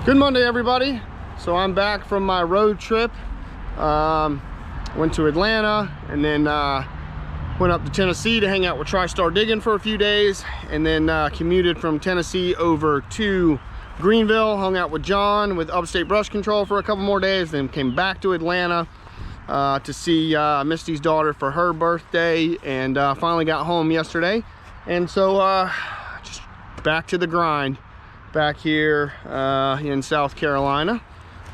Good Monday, everybody. So I'm back from my road trip. Went to Atlanta and then went up to Tennessee to hang out with TriStar Digging for a few days, and then commuted from Tennessee over to Greenville, hung out with John with Upstate Brush Control for a couple more days, then came back to Atlanta to see Misty's daughter for her birthday, and finally got home yesterday. And so just back to the grind back here in South Carolina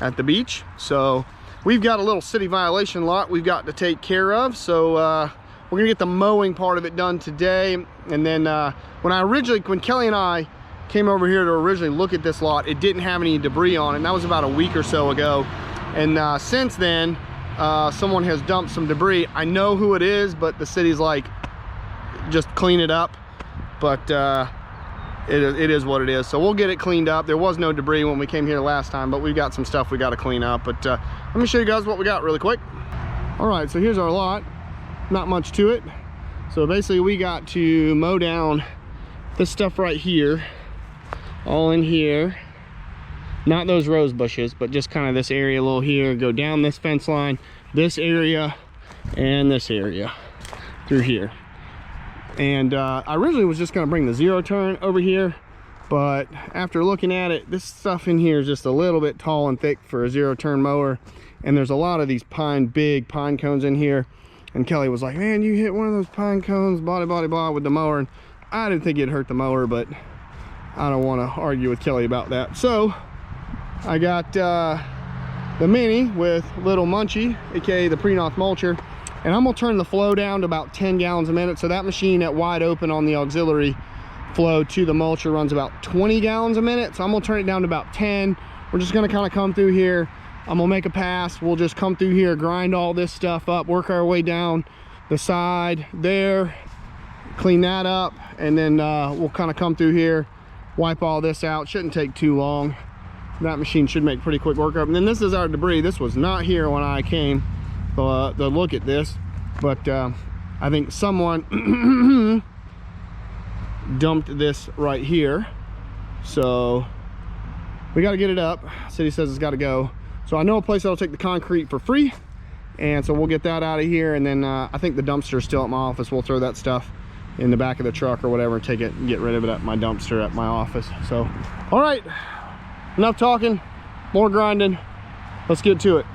at the beach. So we've got a little city violation lot we've got to take care of. So we're gonna get the mowing part of it done today. And then when Kelly and I came over here to originally look at this lot, it didn't have any debris on it, and that was about a week or so ago. And since then, someone has dumped some debris. I know who it is, but the city's like, just clean it up. But it is what it is. So we'll get it cleaned up. There was no debris when we came here last time, but we've got some stuff we got to clean up. But let me show you guys what we got really quick. All right, so here's our lot. Not much to it. So basically we got to mow down this stuff right here, all in here. Not those rose bushes, but just kind of this area a little here. Go down this fence line, this area, and this area through here. And I originally was just going to bring the zero turn over here, but after looking at it, this stuff in here is just a little bit tall and thick for a zero turn mower, and there's a lot of these big pine cones in here. And Kelly was like, man, you hit one of those pine cones, blah with the mower. And I didn't think it'd hurt the mower, but I don't want to argue with Kelly about that. So I got the Mini with little Munchie, aka the pre-noth mulcher, and I'm gonna turn the flow down to about 10 gallons a minute. So that machine at wide open on the auxiliary flow to the mulcher runs about 20 gallons a minute. So I'm gonna turn it down to about 10. We're just gonna kind of come through here. I'm gonna make a pass. We'll just come through here, grind all this stuff up, work our way down the side there, clean that up, and then we'll kind of come through here, wipe all this out. Shouldn't take too long. That machine should make pretty quick work up. And then this is our debris. This was not here when I came to look at this, but I think someone dumped this right here. So we got to get it up. City says it's got to go. So I know a place that'll take the concrete for free, and so we'll get that out of here. And then I think the dumpster is still at my office. We'll throw that stuff in the back of the truck or whatever and take it and get rid of it at my dumpster at my office. So all right, enough talking, more grinding. Let's get to it.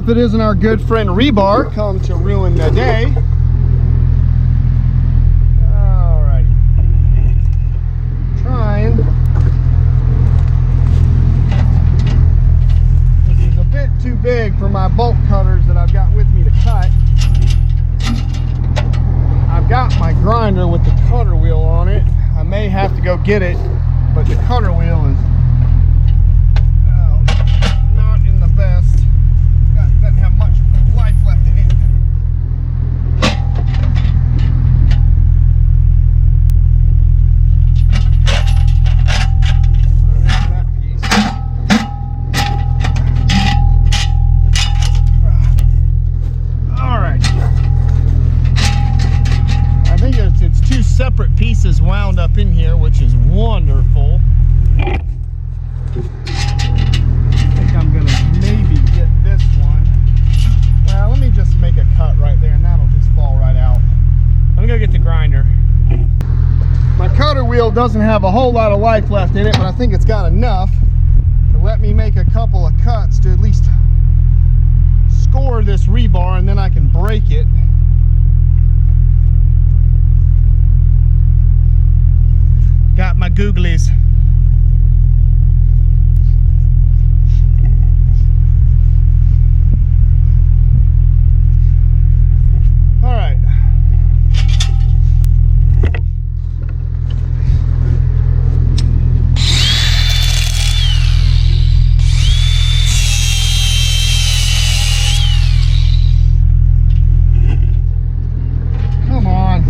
if it isn't our good friend Rebar come to ruin the day. Alrighty. Trying. This is a bit too big for my bolt cutters that I've got with me to cut. I've got my grinder with the cutter wheel on it. I may have to go get it, but the cutter wheel is not in the best. Doesn't have much life left in it. That piece. All right. I think it's two separate pieces wound up in here, which is wonderful. I think I'm gonna maybe get this one. Well, let me just make a cut right there and that'll just fall right out. Let me go get the grinder. My cutter wheel doesn't have a whole lot of life left in it, but I think it's got enough to let me make a couple of cuts to at least score this rebar, and then I can break it. Got my googlies. All right. Come on.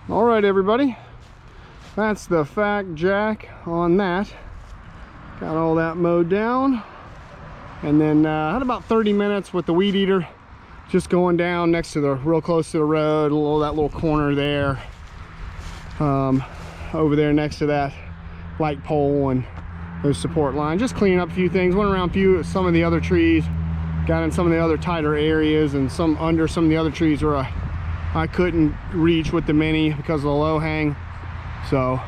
All right, everybody, that's the fact jack on that. Got all that mowed down, and then had about 30 minutes with the weed eater, just going down next to the, real close to the road, that little corner there, over there next to that light pole and those support lines, just cleaning up a few things. Went around some of the other trees, got in some of the other tighter areas, and under some of the other trees where I couldn't reach with the Mini because of the low hang. So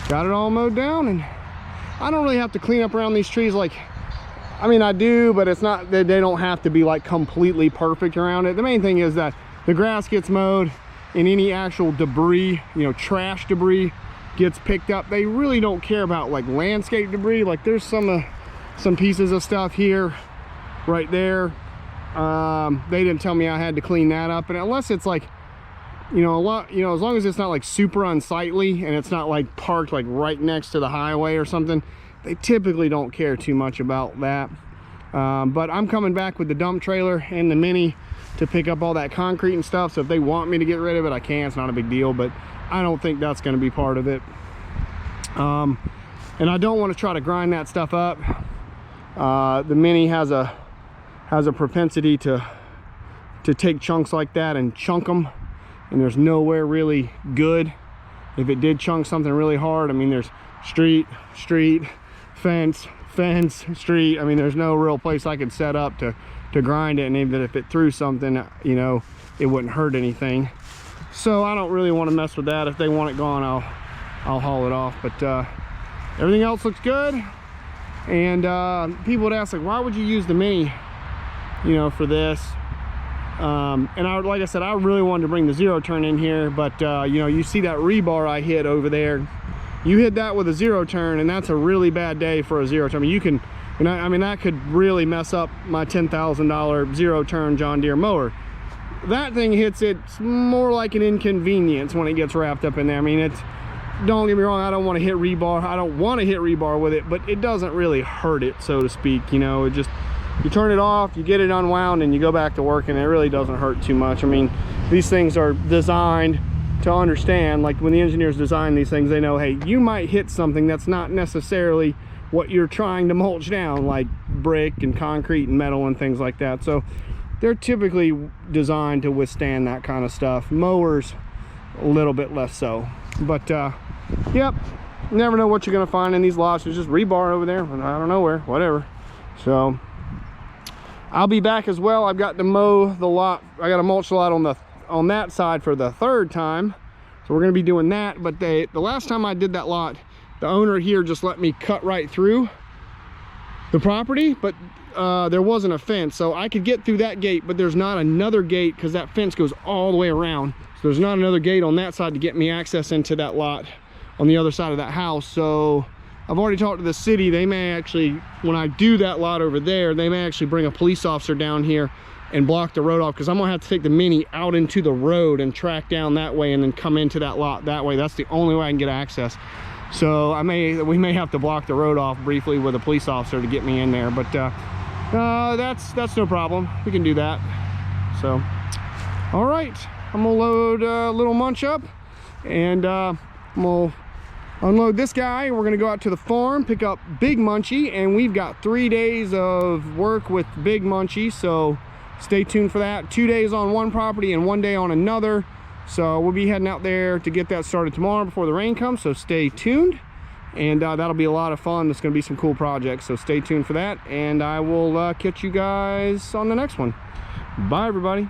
got it all mowed down, and I don't really have to clean up around these trees. Like, I mean, I do, but it's not that they don't have to be like completely perfect around it. The main thing is that the grass gets mowed and any actual debris, you know, trash debris gets picked up. They really don't care about like landscape debris. Like there's some pieces of stuff here, right there. They didn't tell me I had to clean that up, and unless it's like, you know, as long as it's not like super unsightly and it's not like parked like right next to the highway or something, they typically don't care too much about that. But I'm coming back with the dump trailer and the Mini to pick up all that concrete and stuff, so if they want me to get rid of it, I can. It's not a big deal, but I don't think that's going to be part of it. And I don't want to try to grind that stuff up. The Mini has a propensity to take chunks like that and chunk them, and there's nowhere really good. If it did chunk something really hard, I mean, there's street, fence, street. I mean, there's no real place I could set up to grind it, and even if it threw something, you know, it wouldn't hurt anything. So I don't really want to mess with that. If they want it gone, I'll haul it off. But everything else looks good. And people would ask, like, why would you use the Mini, you know, for this? And like I said, I really wanted to bring the zero turn in here, but you know, you see that rebar I hit over there. You hit that with a zero turn, and that's a really bad day for a zero turn. I mean, you can, I mean, that could really mess up my $10,000 zero turn John Deere mower. That thing hits it's more like an inconvenience when it gets wrapped up in there. I mean, it's, don't get me wrong, I don't want to hit rebar. I don't want to hit rebar with it, but it doesn't really hurt it, so to speak. You know, it just, you turn it off, you get it unwound, and you go back to work, and it really doesn't hurt too much. I mean, these things are designed to understand, like when the engineers design these things, they know, hey, you might hit something that's not necessarily what you're trying to mulch down, like brick and concrete and metal and things like that. So they're typically designed to withstand that kind of stuff. Mowers, a little bit less so. But yep, never know what you're gonna find in these lots. There's just rebar over there, I don't know where, whatever. So I'll be back as well. I've got to mow the lot. I got to mulch the lot on that side for the third time, so we're going to be doing that. But the last time I did that lot, the owner here just let me cut right through the property, but there wasn't a fence, so I could get through that gate, but there's not another gate because that fence goes all the way around. So there's not another gate on that side to get me access into that lot on the other side of that house. So I've already talked to the city. They may actually, when I do that lot over there, they may actually bring a police officer down here and block the road off, because I'm gonna have to take the Mini out into the road and track down that way and then come into that lot that way. That's the only way I can get access. So we may have to block the road off briefly with a police officer to get me in there, but that's no problem. We can do that. So all right, I'm gonna load little Munch up, and I'm gonna unload this guy. We're gonna go out to the farm, pick up Big Munchie, and we've got 3 days of work with Big Munchie, so stay tuned for that. 2 days on one property and 1 day on another. So we'll be heading out there to get that started tomorrow before the rain comes, so stay tuned. And that'll be a lot of fun. It's gonna be some cool projects, so stay tuned for that. And I will catch you guys on the next one. Bye, everybody.